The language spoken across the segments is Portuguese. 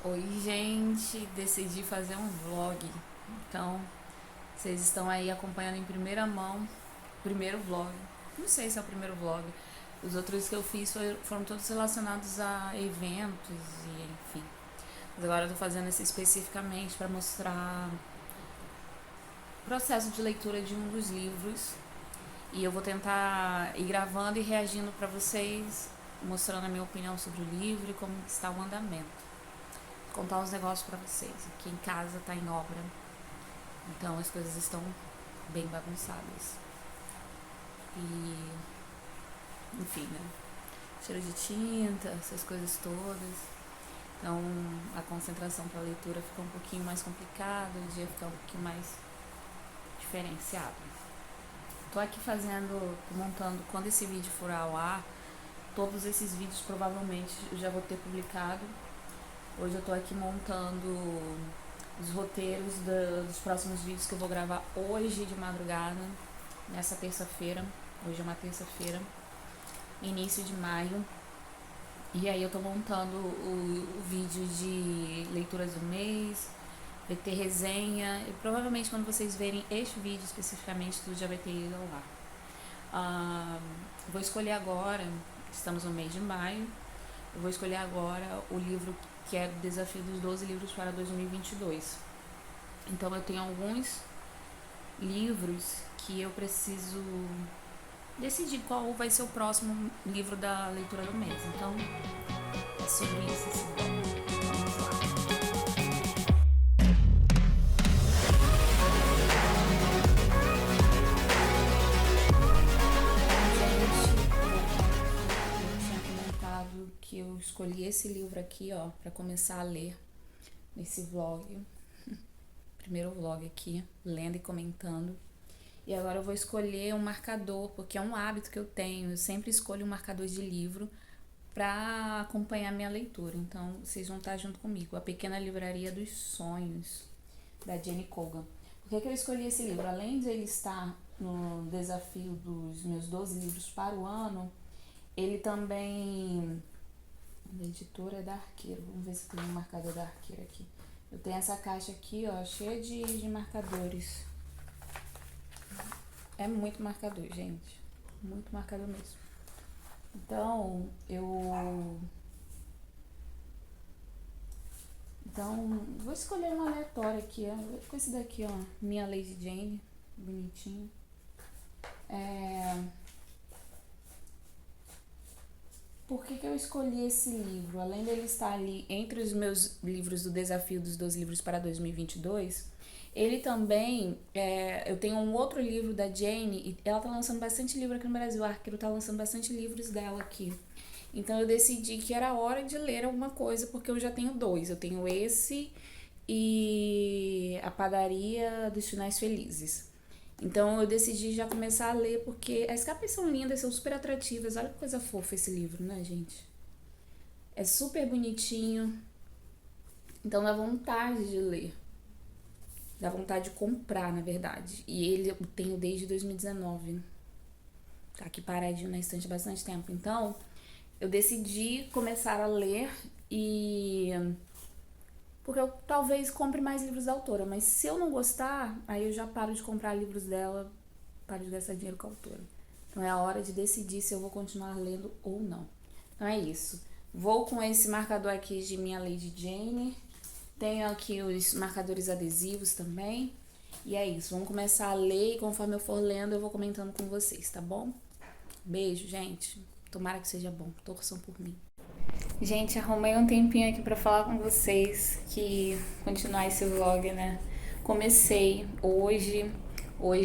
Oi, gente, decidi fazer um vlog. Então, vocês estão aí acompanhando em primeira mão o primeiro vlog. Não sei se é o primeiro vlog. Os outros que eu fiz foram todos relacionados a eventos e enfim. Mas agora eu tô fazendo esse especificamente para mostrar o processo de leitura de um dos livros. E eu vou tentar ir gravando e reagindo para vocês, mostrando a minha opinião sobre o livro e como está o andamento. Contar uns negócios pra vocês. Aqui em casa tá em obra, então as coisas estão bem bagunçadas. E, enfim, né? Cheiro de tinta, essas coisas todas. Então a concentração pra leitura fica um pouquinho mais complicada, o dia fica um pouquinho mais diferenciado. Tô aqui montando, quando esse vídeo for ao ar, todos esses vídeos provavelmente eu já vou ter publicado. Hoje eu tô aqui montando os roteiros dos próximos vídeos que eu vou gravar hoje de madrugada, nessa terça-feira. Hoje é uma terça-feira, início de maio. E aí eu tô montando o vídeo de leituras do mês, vai ter resenha. E provavelmente quando vocês verem este vídeo especificamente, tudo já vai ter ido ao ar. Vou escolher agora, estamos no mês de maio, eu vou escolher agora o livro que é o Desafio dos 12 Livros para 2022. Então eu tenho alguns livros que eu preciso decidir qual vai ser o próximo livro da leitura do mês. Então é sobre isso esse blog. Vamos lá. Que eu escolhi esse livro aqui, ó, para começar a ler nesse vlog. Primeiro vlog aqui, lendo e comentando. E agora eu vou escolher um marcador, porque é um hábito que eu tenho. Eu sempre escolho um marcador de livro para acompanhar minha leitura. Então, vocês vão estar junto comigo. A Pequena Livraria dos Sonhos, da Jenny Colgan. Por que eu escolhi esse livro? Além de ele estar no desafio dos meus 12 livros para o ano, ele também... A editora é da Arqueiro. Vamos ver se tem um marcador da Arqueiro aqui. Eu tenho essa caixa aqui, ó, cheia de marcadores. É muito marcador, gente. Muito marcador mesmo. Então, vou escolher um aleatório aqui, ó. Com esse daqui, ó. Minha Lady Jane. Bonitinho. Por que eu escolhi esse livro? Além dele estar ali entre os meus livros do Desafio dos 12 Livros para 2022, ele também, eu tenho um outro livro da Jane, e ela tá lançando bastante livro aqui no Brasil, a Arqueiro tá lançando bastante livros dela aqui. Então eu decidi que era hora de ler alguma coisa, porque eu já tenho dois. Eu tenho esse e A Padaria dos Finais Felizes. Então eu decidi já começar a ler, porque as capas são lindas, são super atrativas. Olha que coisa fofa esse livro, né, gente? É super bonitinho. Então dá vontade de ler. Dá vontade de comprar, na verdade. E ele eu tenho desde 2019. Tá aqui paradinho na estante há bastante tempo. Então eu decidi começar a ler porque eu talvez compre mais livros da autora, mas se eu não gostar, aí eu já paro de comprar livros dela, paro de gastar dinheiro com a autora. Então é a hora de decidir se eu vou continuar lendo ou não. Então é isso. Vou com esse marcador aqui de Minha Lady Jane. Tenho aqui os marcadores adesivos também. E é isso. Vamos começar a ler e conforme eu for lendo eu vou comentando com vocês, tá bom? Beijo, gente. Tomara que seja bom. Torçam por mim. Gente, arrumei um tempinho aqui pra falar com vocês, que continuar esse vlog, né? Comecei hoje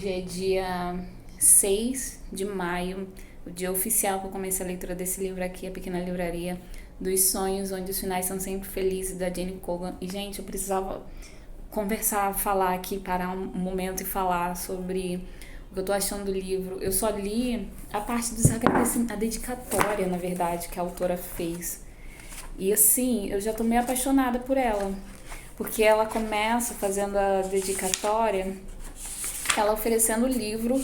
é dia 6 de maio, o dia oficial que eu comecei a leitura desse livro aqui, A Pequena Livraria dos Sonhos, onde os finais são sempre felizes, da Jenny Colgan. E, gente, eu precisava conversar, falar aqui, parar um momento e falar sobre o que eu tô achando do livro. Eu só li a parte dos agradecimentos, a dedicatória, na verdade, que a autora fez. E assim, eu já tô meio apaixonada por ela, porque ela começa fazendo a dedicatória, ela oferecendo o livro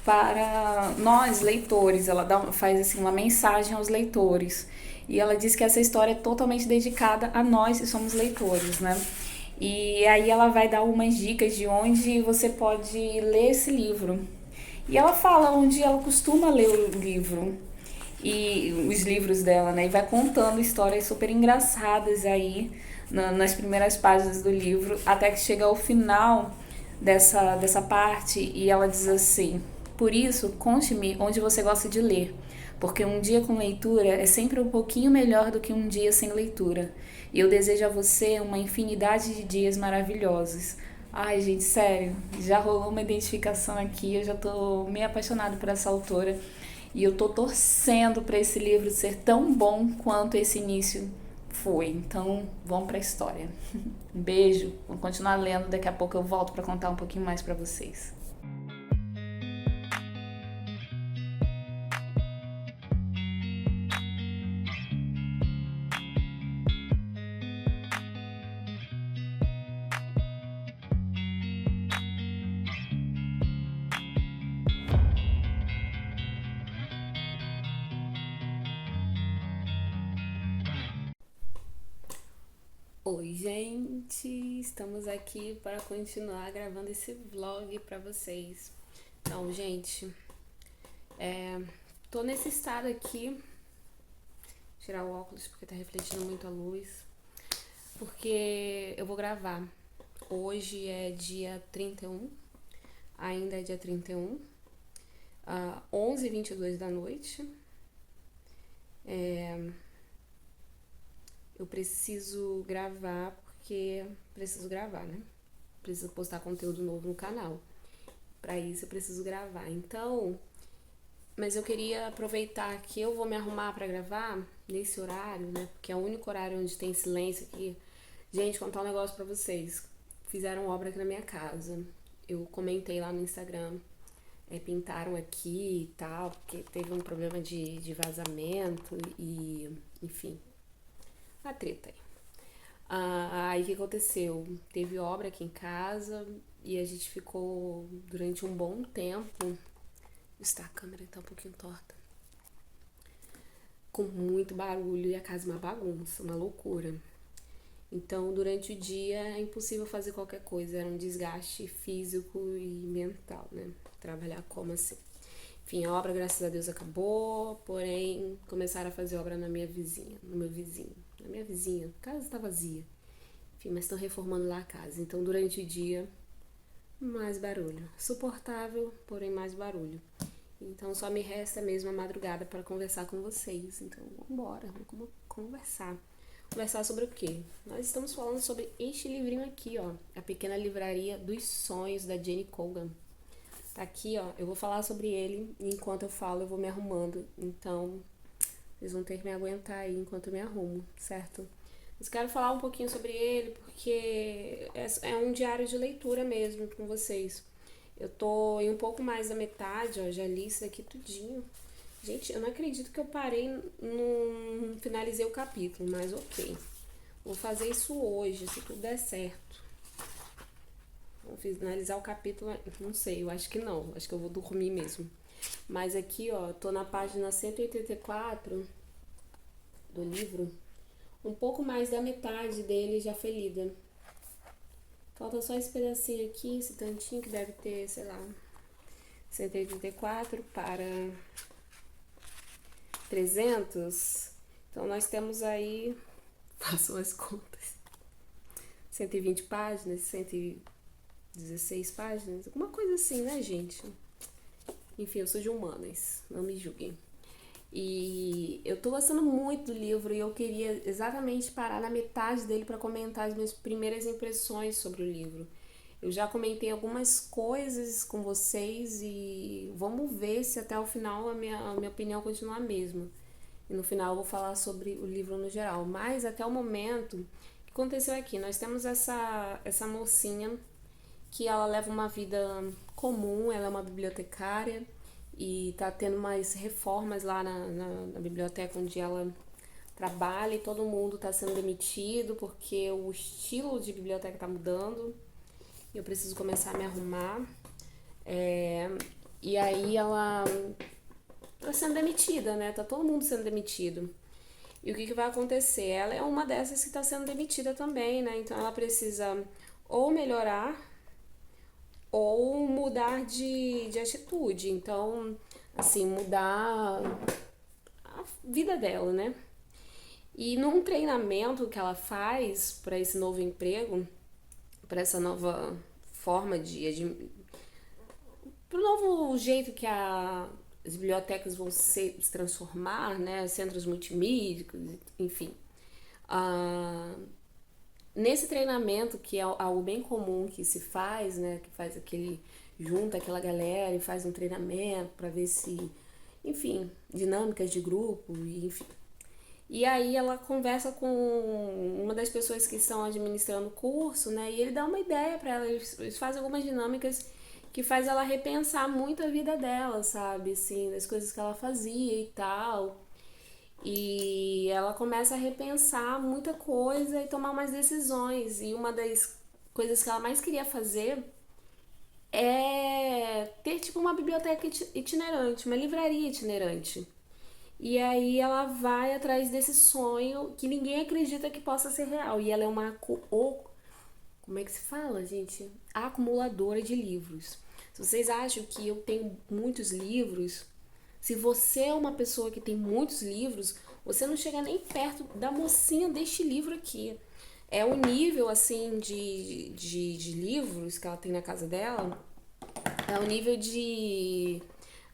para nós, leitores. Ela faz assim uma mensagem aos leitores. E ela diz que essa história é totalmente dedicada a nós que somos leitores, né? E aí ela vai dar algumas dicas de onde você pode ler esse livro. E ela fala onde ela costuma ler o livro e os livros dela, né? E vai contando histórias super engraçadas aí nas primeiras páginas do livro, até que chega ao final dessa parte e ela diz assim: por isso, conte-me onde você gosta de ler, porque um dia com leitura é sempre um pouquinho melhor do que um dia sem leitura. E eu desejo a você uma infinidade de dias maravilhosos. Ai, gente, sério, já rolou uma identificação aqui, eu já tô meio apaixonada por essa autora. E eu tô torcendo para esse livro ser tão bom quanto esse início foi. Então, vamos para a história. Um beijo, vamos continuar lendo, daqui a pouco eu volto para contar um pouquinho mais para vocês. Oi, gente! Estamos aqui para continuar gravando esse vlog para vocês. Então, gente, tô nesse estado aqui. Tirar o óculos porque tá refletindo muito a luz. Porque eu vou gravar. Hoje é dia 31. Ainda é dia 31. 11h22 da noite. Eu preciso gravar porque preciso gravar, né? Preciso postar conteúdo novo no canal. Pra isso eu preciso gravar. Então, mas eu queria aproveitar que eu vou me arrumar pra gravar nesse horário, né? Porque é o único horário onde tem silêncio aqui. Gente, contar um negócio pra vocês. Fizeram obra aqui na minha casa. Eu comentei lá no Instagram. Pintaram aqui e tal, porque teve um problema de vazamento e, enfim, a treta aí. Aí o que aconteceu? Teve obra aqui em casa e a gente ficou durante um bom tempo. A câmera tá um pouquinho torta. Com muito barulho e a casa uma bagunça, uma loucura. Então, durante o dia é impossível fazer qualquer coisa, era um desgaste físico e mental, né? Trabalhar como assim? Enfim, a obra, graças a Deus, acabou, porém, começaram a fazer obra na minha vizinha, no meu vizinho. Na minha vizinha, a casa tá vazia. Enfim, mas estão reformando lá a casa. Então, durante o dia, mais barulho. Suportável, porém mais barulho. Então, só me resta mesmo a madrugada para conversar com vocês. Então, vamos conversar. Conversar sobre o quê? Nós estamos falando sobre este livrinho aqui, ó. A Pequena Livraria dos Sonhos, da Jenny Colgan. Tá aqui, ó. Eu vou falar sobre ele e enquanto eu falo eu vou me arrumando. Então, vocês vão ter que me aguentar aí enquanto eu me arrumo, certo? Mas quero falar um pouquinho sobre ele porque é um diário de leitura mesmo com vocês. Eu tô em um pouco mais da metade, ó. Já li isso aqui tudinho. Gente, eu não acredito que eu parei, não finalizei o capítulo, mas ok. Vou fazer isso hoje, se tudo der certo. Vou finalizar o capítulo, não sei, eu acho que não. Acho que eu vou dormir mesmo. Mas aqui, ó, tô na página 184 do livro. Um pouco mais da metade dele já foi lida. Falta só esse pedacinho aqui, esse tantinho que deve ter, sei lá, 184 para 300. Então, nós temos aí, façam as contas, 120 páginas, 116 páginas, alguma coisa assim, né, gente? Enfim, eu sou de humanas, não me julguem. E eu tô gostando muito do livro e eu queria exatamente parar na metade dele para comentar as minhas primeiras impressões sobre o livro. Eu já comentei algumas coisas com vocês e vamos ver se até o final a minha opinião continua a mesma. E no final eu vou falar sobre o livro no geral. Mas até o momento, o que aconteceu aqui? Nós temos essa mocinha que ela leva uma vida comum, ela é uma bibliotecária e tá tendo umas reformas lá na biblioteca onde ela trabalha e todo mundo tá sendo demitido porque o estilo de biblioteca tá mudando. Eu preciso começar a me arrumar. E aí ela tá sendo demitida, né? Tá todo mundo sendo demitido. E o que vai acontecer? Ela é uma dessas que está sendo demitida também, né? Então ela precisa ou melhorar ou mudar de atitude. Então, assim, mudar a vida dela, né? E num treinamento que ela faz para esse novo emprego, para essa nova forma para o novo jeito que as bibliotecas vão se transformar, né? Centros multimídicos, enfim. Ah, nesse treinamento, que é algo bem comum que se faz, né? Que faz junta aquela galera e faz um treinamento para ver se, enfim, dinâmicas de grupo, enfim. E aí ela conversa com uma das pessoas que estão administrando o curso, né? E ele dá uma ideia para ela, eles fazem algumas dinâmicas que faz ela repensar muito a vida dela, sabe? Assim, das coisas que ela fazia e tal. E ela começa a repensar muita coisa e tomar mais decisões. E uma das coisas que ela mais queria fazer é ter tipo uma biblioteca itinerante, uma livraria itinerante. E aí ela vai atrás desse sonho que ninguém acredita que possa ser real. E ela é uma como é que se fala, gente? Acumuladora de livros. Se vocês acham que eu tenho muitos livros, se você é uma pessoa que tem muitos livros, você não chega nem perto da mocinha deste livro aqui. É o nível, assim, de livros que ela tem na casa dela. É o nível de...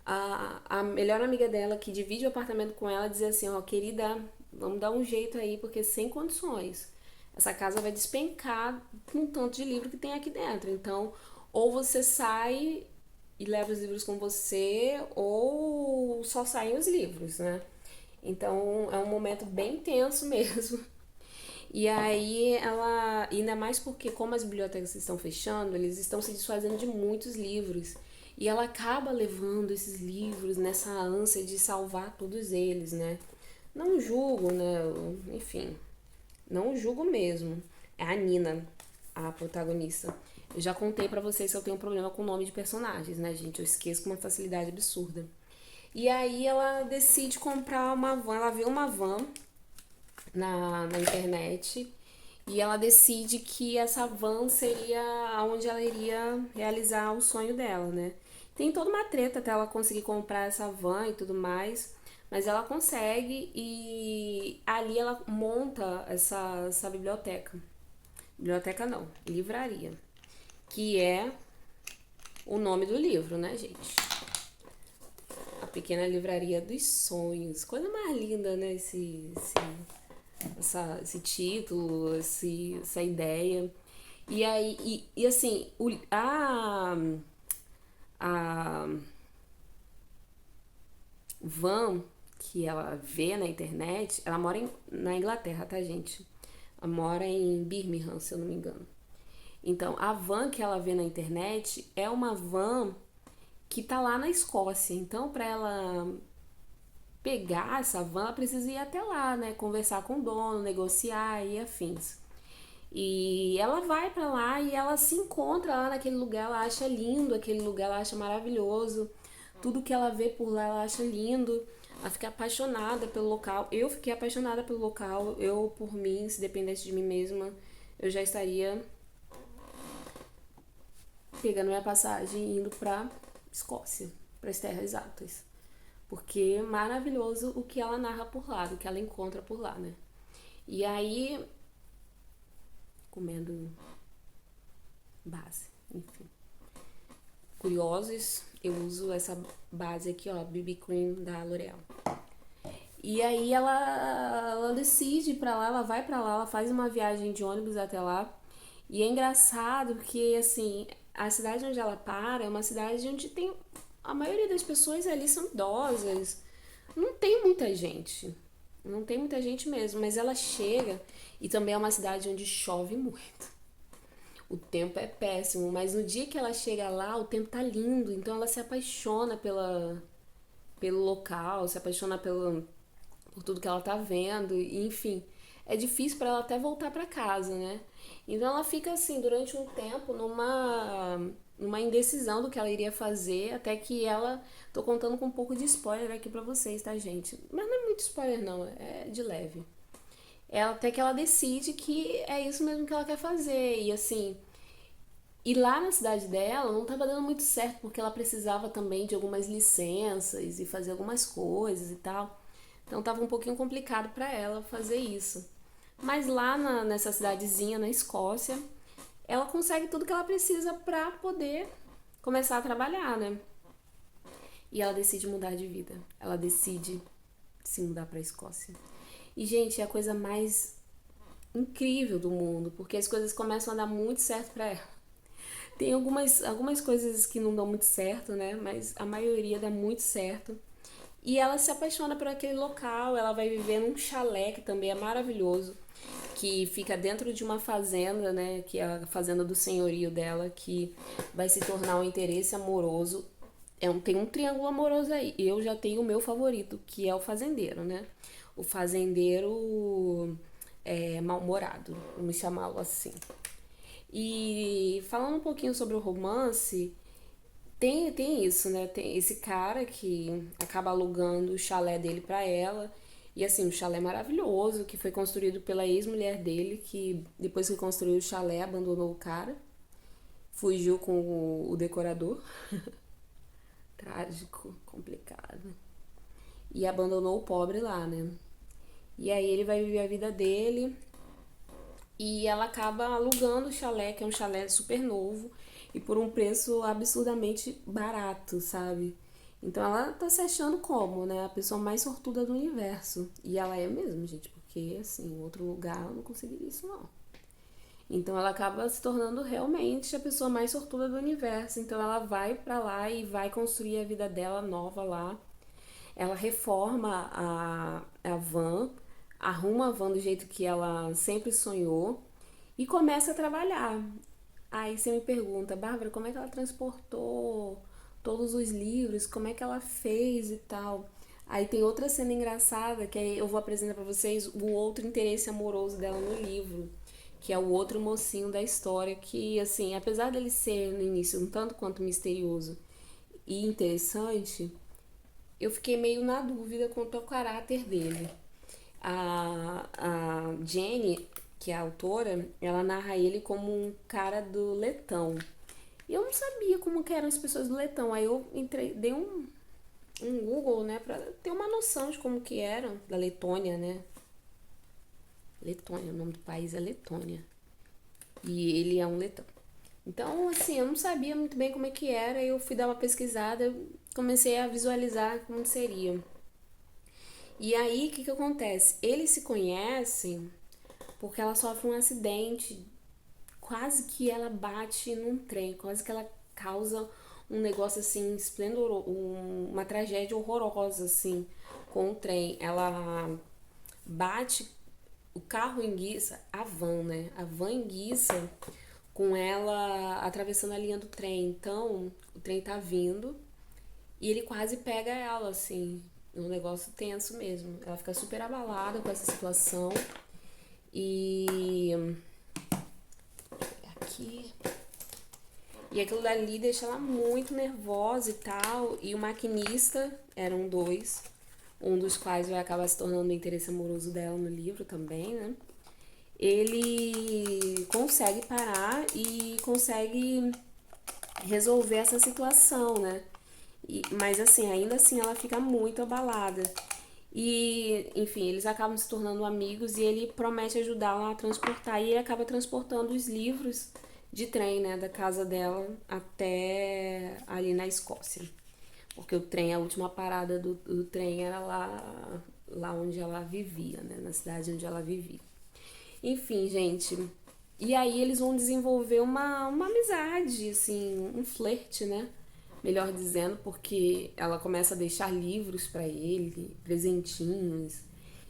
A melhor amiga dela, que divide o apartamento com ela, diz assim, ó, querida, vamos dar um jeito aí, porque sem condições. Essa casa vai despencar com um tanto de livro que tem aqui dentro. Então, ou você sai e leva os livros com você, ou só saem os livros, né? Então, é um momento bem tenso mesmo. E aí ela, ainda mais porque como as bibliotecas estão fechando, eles estão se desfazendo de muitos livros. E ela acaba levando esses livros nessa ânsia de salvar todos eles, né? Não julgo, né? Enfim, não julgo mesmo. É a Nina, a protagonista. Eu já contei pra vocês que eu tenho um problema com o nome de personagens, né, gente? Eu esqueço com uma facilidade absurda. E aí ela decide comprar uma van, ela vê uma van na internet e ela decide que essa van seria onde ela iria realizar o sonho dela, né? Tem toda uma treta até ela conseguir comprar essa van e tudo mais, mas ela consegue e ali ela monta essa biblioteca. Biblioteca não, livraria. Que é o nome do livro, né, gente? A Pequena Livraria dos Sonhos. Coisa mais linda, né? Esse título, essa ideia. E aí, e assim, a Van que ela vê na internet, ela mora na Inglaterra, tá, gente? Ela mora em Birmingham, se eu não me engano. Então, a van que ela vê na internet é uma van que tá lá na Escócia. Então, para ela pegar essa van, ela precisa ir até lá, né? Conversar com o dono, negociar e afins. E ela vai para lá e ela se encontra lá naquele lugar, ela acha lindo aquele lugar, ela acha maravilhoso. Tudo que ela vê por lá, ela acha lindo. Ela fica apaixonada pelo local. Eu fiquei apaixonada pelo local. Eu, por mim, se dependesse de mim mesma, eu já estaria pegando minha passagem e indo pra Escócia, para as terras altas. Porque é maravilhoso o que ela narra por lá, o que ela encontra por lá, né? E aí, comendo base, enfim. Curiosos, eu uso essa base aqui, ó, BB Cream da L'Oreal. E aí ela decide ir pra lá, ela vai pra lá, ela faz uma viagem de ônibus até lá. E é engraçado porque, assim, a cidade onde ela para é uma cidade onde tem... A maioria das pessoas ali são idosas. Não tem muita gente. Não tem muita gente mesmo. Mas ela chega e também é uma cidade onde chove muito. O tempo é péssimo, mas no dia que ela chega lá, o tempo tá lindo. Então ela se apaixona pelo local, se apaixona por tudo que ela tá vendo, e, enfim, é difícil para ela até voltar para casa, né? Então ela fica assim durante um tempo numa indecisão do que ela iria fazer, até que ela, tô contando com um pouco de spoiler aqui para vocês, tá, gente? Mas não é muito spoiler não, é de leve. Ela até que ela decide que é isso mesmo que ela quer fazer. E assim, e lá na cidade dela não estava dando muito certo, porque ela precisava também de algumas licenças e fazer algumas coisas e tal. Então tava um pouquinho complicado para ela fazer isso. Mas lá nessa cidadezinha na Escócia, ela consegue tudo que ela precisa para poder começar a trabalhar, né? E ela decide mudar de vida. Ela decide se mudar para a Escócia. E gente, é a coisa mais incrível do mundo, porque as coisas começam a dar muito certo para ela. Tem algumas coisas que não dão muito certo, né? Mas a maioria dá muito certo. E ela se apaixona por aquele local, ela vai viver num chalé que também é maravilhoso, que fica dentro de uma fazenda, né? Que é a fazenda do senhorio dela, que vai se tornar um interesse amoroso. Tem um triângulo amoroso aí. Eu já tenho o meu favorito, que é o fazendeiro, né? O fazendeiro mal-humorado, vamos chamá-lo assim. E falando um pouquinho sobre o romance, tem isso, né? Tem esse cara que acaba alugando o chalé dele pra ela. E assim, um chalé maravilhoso, que foi construído pela ex-mulher dele, que depois que construiu o chalé, abandonou o cara. Fugiu com o decorador. Trágico, complicado. E abandonou o pobre lá, né? E aí ele vai viver a vida dele. E ela acaba alugando o chalé, que é um chalé super novo, e por um preço absurdamente barato, sabe? Então ela tá se achando como, né? A pessoa mais sortuda do universo. E ela é mesmo, gente, porque assim, em outro lugar eu não conseguiria isso não. Então ela acaba se tornando realmente a pessoa mais sortuda do universo. Então ela vai pra lá e vai construir a vida dela nova lá. Ela reforma a van, arruma a van do jeito que ela sempre sonhou e começa a trabalhar. Aí você me pergunta, Bárbara, como é que ela transportou todos os livros? Como é que ela fez e tal? Aí tem outra cena engraçada que aí eu vou apresentar pra vocês o outro interesse amoroso dela no livro, que é o outro mocinho da história que, assim, apesar dele ser no início um tanto quanto misterioso e interessante, eu fiquei meio na dúvida quanto ao caráter dele. A Jenny, que é a autora, ela narra ele como um cara do Letão. E eu não sabia como que eram as pessoas do Letão. Aí eu dei um Google, né, pra ter uma noção de como que eram, da Letônia, né? Letônia, o nome do país é Letônia. E ele é um letão. Então, assim, eu não sabia muito bem como é que era. Eu fui dar uma pesquisada, comecei a visualizar como seria. E aí, o que que acontece? Eles se conhecem porque ela sofre um acidente, quase que ela bate num trem, quase que ela causa um negócio assim, esplendoroso, uma tragédia horrorosa, assim, com o trem. Ela bate, o carro enguiça, a van, né? A van enguiça com ela atravessando a linha do trem. Então, o trem tá vindo e ele quase pega ela, assim. Um negócio tenso mesmo. Ela fica super abalada com essa situação. E. Aqui. E aquilo dali deixa ela muito nervosa e tal. E o maquinista, eram dois. Um dos quais vai acabar se tornando o interesse amoroso dela no livro também, né? Ele consegue parar e consegue resolver essa situação, né? Mas assim, ainda assim ela fica muito abalada. E, enfim, eles acabam se tornando amigos e ele promete ajudá-la a transportar. E ele acaba transportando os livros de trem, né, da casa dela até ali na Escócia. Porque o trem, a última parada do trem era lá onde ela vivia, né, na cidade onde ela vivia. Enfim, gente. E aí eles vão desenvolver uma amizade, assim, um flerte, né? Melhor dizendo, porque ela começa a deixar livros pra ele, presentinhos,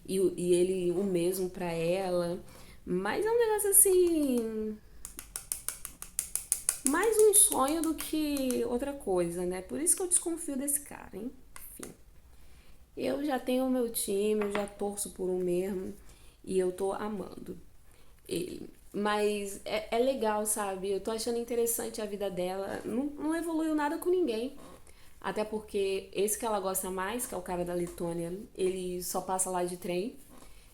e ele o mesmo pra ela. Mas é um negócio assim, mais um sonho do que outra coisa, né? Por isso que eu desconfio desse cara, hein? Enfim. Eu já tenho o meu time, eu já torço por um mesmo e eu tô amando ele. Mas é legal, sabe? Eu tô achando interessante a vida dela. Não evoluiu nada com ninguém. Até porque esse que ela gosta mais, que é o cara da Letônia, ele só passa lá de trem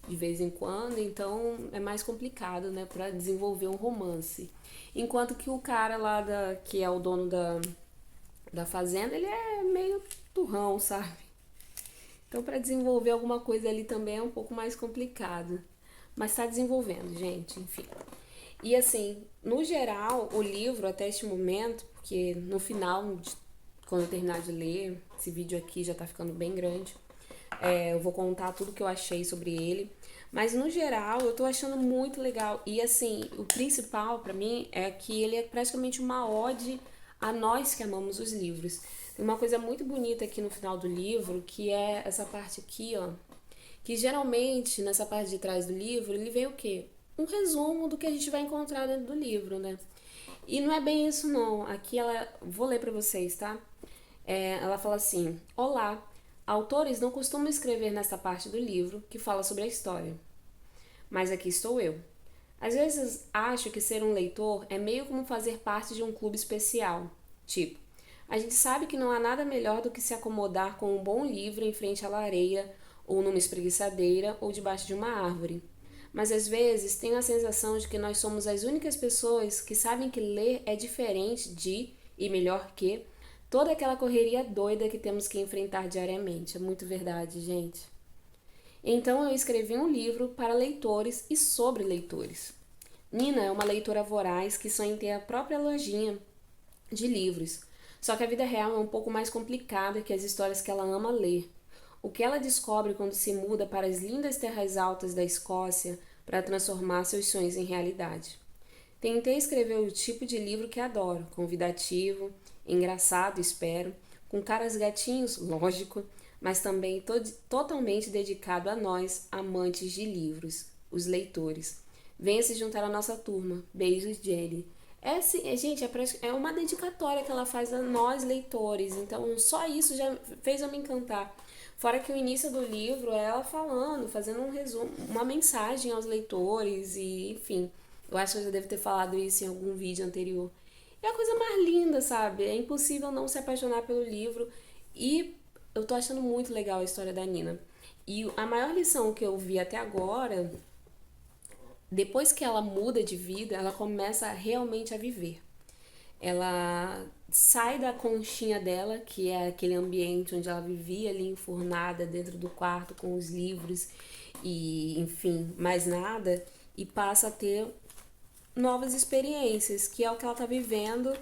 de vez em quando, então é mais complicado, né, para desenvolver um romance. Enquanto que o cara lá que é o dono da fazenda, ele é meio turrão, sabe? Então, para desenvolver alguma coisa ali também é um pouco mais complicado. Mas tá desenvolvendo, gente, enfim. E assim, no geral, o livro, até este momento, porque no final, quando eu terminar de ler, esse vídeo aqui já tá ficando bem grande, eu vou contar tudo que eu achei sobre ele. Mas no geral, eu tô achando muito legal. E assim, o principal pra mim é que ele é praticamente uma ode a nós que amamos os livros. Tem uma coisa muito bonita aqui no final do livro, que é essa parte aqui, ó. Que geralmente, nessa parte de trás do livro, ele vem o quê? Um resumo do que a gente vai encontrar dentro do livro, né? E não é bem isso, não. Aqui ela. Vou ler pra vocês, tá? Ela fala assim: Olá, autores não costumam escrever nesta parte do livro que fala sobre a história. Mas aqui estou eu. Às vezes acho que ser um leitor é meio como fazer parte de um clube especial. Tipo, a gente sabe que não há nada melhor do que se acomodar com um bom livro em frente à lareira, ou numa espreguiçadeira, ou debaixo de uma árvore. Mas às vezes tenho a sensação de que nós somos as únicas pessoas que sabem que ler é diferente de, e melhor que, toda aquela correria doida que temos que enfrentar diariamente. É muito verdade, gente. Então eu escrevi um livro para leitores e sobre leitores. Nina é uma leitora voraz que sonha em ter a própria lojinha de livros. Só que a vida real é um pouco mais complicada que as histórias que ela ama ler. O que ela descobre quando se muda para as lindas terras altas da Escócia para transformar seus sonhos em realidade. Tentei escrever o tipo de livro que adoro, convidativo, engraçado, espero, com caras gatinhos, lógico, mas também totalmente dedicado a nós, amantes de livros, os leitores. Venha se juntar à nossa turma. Beijos, Jenny. Gente, é uma dedicatória que ela faz a nós, leitores. Então, só isso já fez eu me encantar. Fora que o início do livro é ela falando, fazendo um resumo, uma mensagem aos leitores e, enfim, eu acho que eu já devo ter falado isso em algum vídeo anterior. É a coisa mais linda, sabe? É impossível não se apaixonar pelo livro e eu tô achando muito legal a história da Nina. E a maior lição que eu vi até agora, depois que ela muda de vida, ela começa realmente a viver. Ela sai da conchinha dela, que é aquele ambiente onde ela vivia ali enfurnada dentro do quarto com os livros e, enfim, mais nada, e passa a ter novas experiências, que é o que ela tá vivendo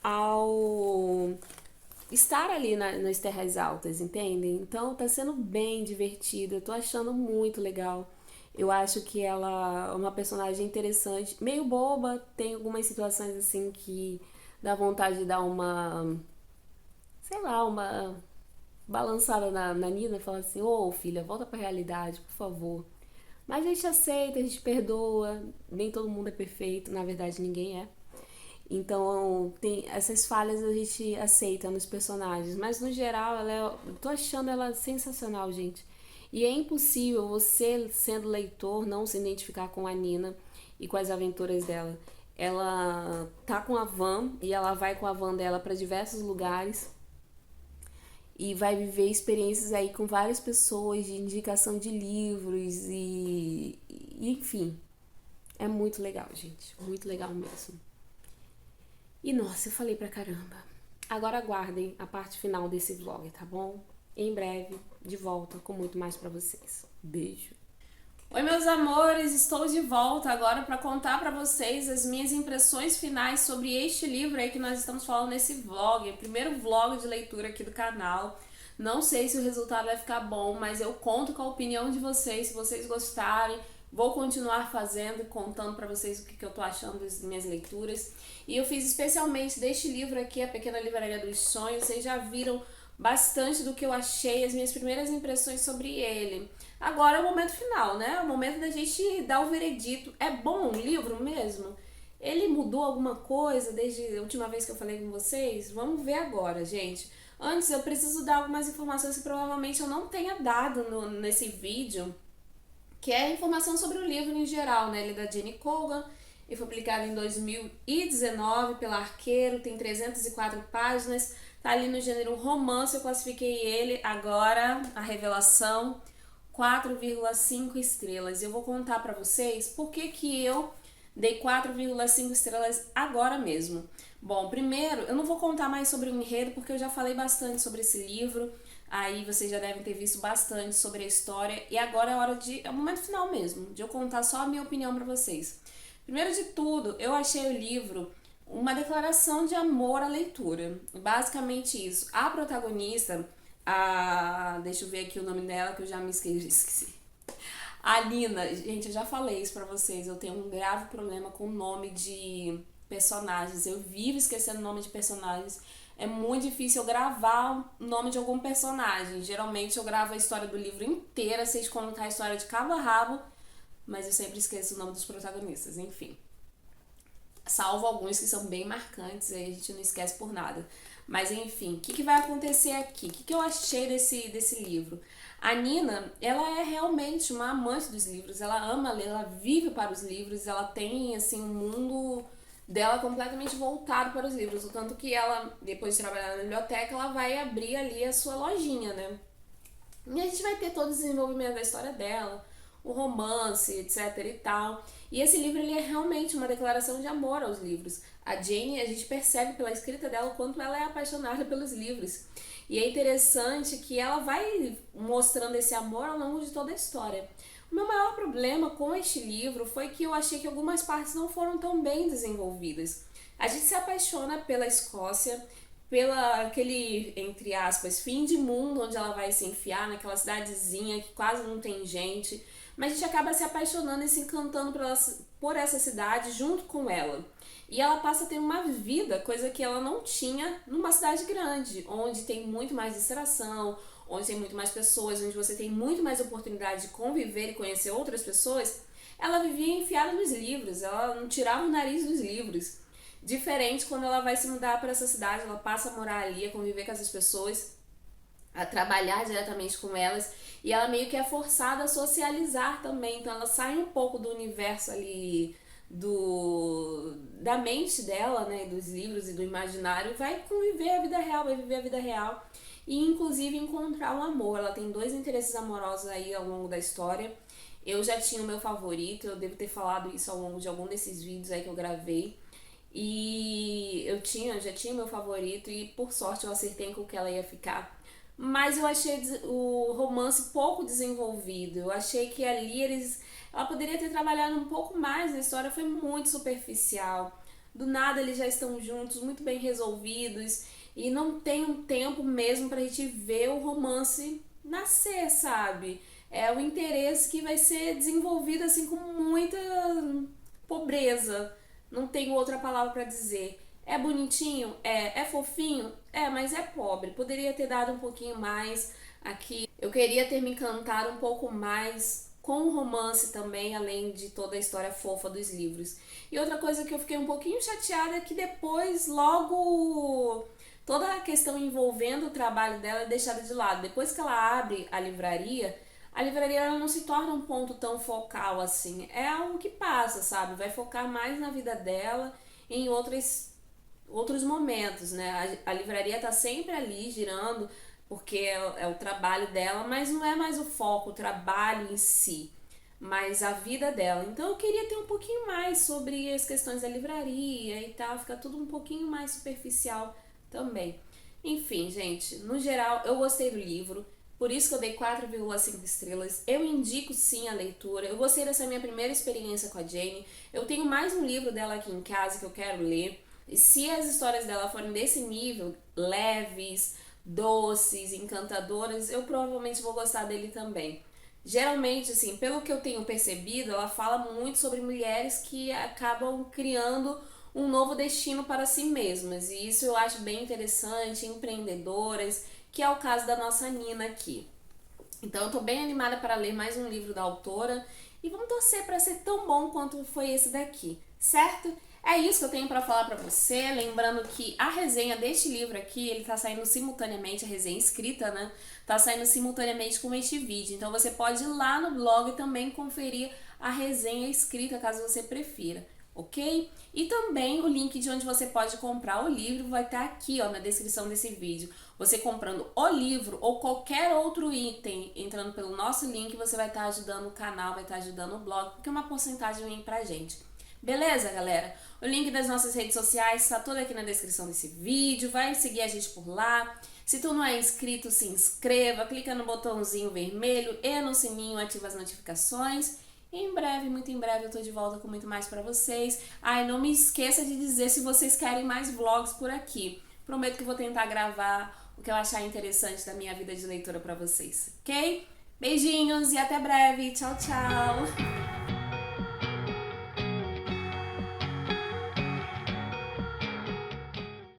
ao estar ali nas terras altas, entendem? Então tá sendo bem divertido, eu tô achando muito legal. Eu acho que ela é uma personagem interessante, meio boba, tem algumas situações assim que dá vontade de dar uma, sei lá, uma balançada na Nina e falar assim: ô filha, volta pra realidade, por favor. Mas a gente aceita, a gente perdoa, nem todo mundo é perfeito, na verdade ninguém é. Então, tem essas falhas a gente aceita nos personagens, mas no geral eu tô achando ela sensacional, gente. E é impossível você, sendo leitor, não se identificar com a Nina e com as aventuras dela. Ela tá com a van e ela vai com a van dela para diversos lugares e vai viver experiências aí com várias pessoas de indicação de livros e enfim. É muito legal, gente. Muito legal mesmo. E nossa, eu falei pra caramba. Agora aguardem a parte final desse vlog, tá bom? Em breve, de volta com muito mais pra vocês. Beijo. Oi, meus amores, estou de volta agora para contar para vocês as minhas impressões finais sobre este livro aí que nós estamos falando nesse vlog, o primeiro vlog de leitura aqui do canal. Não sei se o resultado vai ficar bom, mas eu conto com a opinião de vocês, se vocês gostarem. Vou continuar fazendo, contando para vocês o que eu tô achando das minhas leituras. E eu fiz especialmente deste livro aqui, A Pequena Livraria dos Sonhos. Vocês já viram bastante do que eu achei, as minhas primeiras impressões sobre ele. Agora é o momento final, né? É o momento da gente dar o veredito. É bom o livro mesmo? Ele mudou alguma coisa desde a última vez que eu falei com vocês? Vamos ver agora, gente. Antes eu preciso dar algumas informações que provavelmente eu não tenha dado nesse vídeo, que é informação sobre o livro em geral, né? Ele é da Jenny Colgan, Ele foi publicado em 2019 pela Arqueiro, tem 304 páginas, tá ali no gênero romance. Eu classifiquei ele agora, a revelação, 4,5 estrelas. Eu vou contar pra vocês por que eu dei 4,5 estrelas agora mesmo. Bom, primeiro, eu não vou contar mais sobre o enredo, porque eu já falei bastante sobre esse livro. Aí vocês já devem ter visto bastante sobre a história. E agora é hora de... é o momento final mesmo, de eu contar só a minha opinião pra vocês. Primeiro de tudo, eu achei o livro uma declaração de amor à leitura. Basicamente isso. A protagonista, deixa eu ver aqui o nome dela, que eu já me esqueci. A Nina, gente, eu já falei isso pra vocês, eu tenho um grave problema com o nome de personagens. Eu vivo esquecendo o nome de personagens. É muito difícil eu gravar o nome de algum personagem. Geralmente eu gravo a história do livro inteira, sei de contar a história de cabo a rabo, mas eu sempre esqueço o nome dos protagonistas, enfim. Salvo alguns que são bem marcantes, aí a gente não esquece por nada. Mas enfim, o que vai acontecer aqui? O que eu achei desse livro? A Nina, ela é realmente uma amante dos livros, ela ama ler, ela vive para os livros, ela tem assim um mundo dela completamente voltado para os livros. O tanto que ela, depois de trabalhar na biblioteca, ela vai abrir ali a sua lojinha, né? E a gente vai ter todo o desenvolvimento da história dela, o romance, etc e tal. E esse livro ele é realmente uma declaração de amor aos livros. A Jane, a gente percebe pela escrita dela o quanto ela é apaixonada pelos livros. E é interessante que ela vai mostrando esse amor ao longo de toda a história. O meu maior problema com este livro foi que eu achei que algumas partes não foram tão bem desenvolvidas. A gente se apaixona pela Escócia, pela aquele, entre aspas, fim de mundo onde ela vai se enfiar, naquela cidadezinha que quase não tem gente, mas a gente acaba se apaixonando e se encantando por essa cidade junto com ela. E ela passa a ter uma vida, coisa que ela não tinha numa cidade grande, onde tem muito mais distração, onde tem muito mais pessoas, onde você tem muito mais oportunidade de conviver e conhecer outras pessoas. Ela vivia enfiada nos livros, ela não tirava o nariz dos livros. Diferente quando ela vai se mudar para essa cidade, ela passa a morar ali, a conviver com essas pessoas, a trabalhar diretamente com elas, e ela meio que é forçada a socializar também. Então ela sai um pouco do universo ali da mente dela, né, dos livros e do imaginário, vai conviver a vida real, vai viver a vida real e inclusive encontrar o amor. Ela tem 2 interesses amorosos aí ao longo da história. Eu já tinha o meu favorito, eu devo ter falado isso ao longo de algum desses vídeos aí que eu gravei. E já tinha o meu favorito e por sorte eu acertei com o que ela ia ficar. Mas eu achei o romance pouco desenvolvido. Eu achei que ali ela poderia ter trabalhado um pouco mais, a história foi muito superficial. Do nada eles já estão juntos, muito bem resolvidos, e não tem um tempo mesmo pra gente ver o romance nascer, sabe? É o interesse que vai ser desenvolvido assim com muita pobreza. Não tenho outra palavra pra dizer. É bonitinho? É fofinho? Mas é pobre. Poderia ter dado um pouquinho mais aqui. Eu queria ter me encantado um pouco mais com o romance também, além de toda a história fofa dos livros. E outra coisa que eu fiquei um pouquinho chateada é que depois, logo, toda a questão envolvendo o trabalho dela é deixada de lado. Depois que ela abre a livraria ela não se torna um ponto tão focal assim. É algo que passa, sabe? Vai focar mais na vida dela, em outros momentos, né? A livraria tá sempre ali girando, porque é o trabalho dela, mas não é mais o foco, o trabalho em si, mas a vida dela. Então eu queria ter um pouquinho mais sobre as questões da livraria e tal, fica tudo um pouquinho mais superficial também. Enfim, gente, no geral eu gostei do livro, por isso que eu dei 4,5 estrelas. Eu indico sim a leitura. Eu gostei dessa minha primeira experiência com a Jane. Eu tenho mais um livro dela aqui em casa que eu quero ler. E se as histórias dela forem desse nível, leves, doces, encantadoras, eu provavelmente vou gostar dele também. Geralmente, assim, pelo que eu tenho percebido, ela fala muito sobre mulheres que acabam criando um novo destino para si mesmas. E isso eu acho bem interessante, empreendedoras, que é o caso da nossa Nina aqui. Então eu tô bem animada para ler mais um livro da autora e vamos torcer para ser tão bom quanto foi esse daqui, certo? É isso que eu tenho para falar para você, lembrando que a resenha deste livro aqui, ele tá saindo simultaneamente, a resenha escrita, né? Tá saindo simultaneamente com este vídeo, então você pode ir lá no blog também conferir a resenha escrita, caso você prefira. ok? E também o link de onde você pode comprar o livro vai estar aqui, ó, na descrição desse vídeo. Você comprando o livro ou qualquer outro item, entrando pelo nosso link, você vai estar ajudando o canal, vai estar ajudando o blog, porque uma porcentagem vem pra gente. Beleza, galera? O link das nossas redes sociais está todo aqui na descrição desse vídeo. Vai seguir a gente por lá. Se tu não é inscrito, se inscreva, clica no botãozinho vermelho e no sininho, ativa as notificações. E em breve, muito em breve, eu tô de volta com muito mais pra vocês. Ai, não me esqueça de dizer se vocês querem mais vlogs por aqui. Prometo que vou tentar gravar o que eu achar interessante da minha vida de leitora pra vocês, ok? Beijinhos e até breve. Tchau, tchau!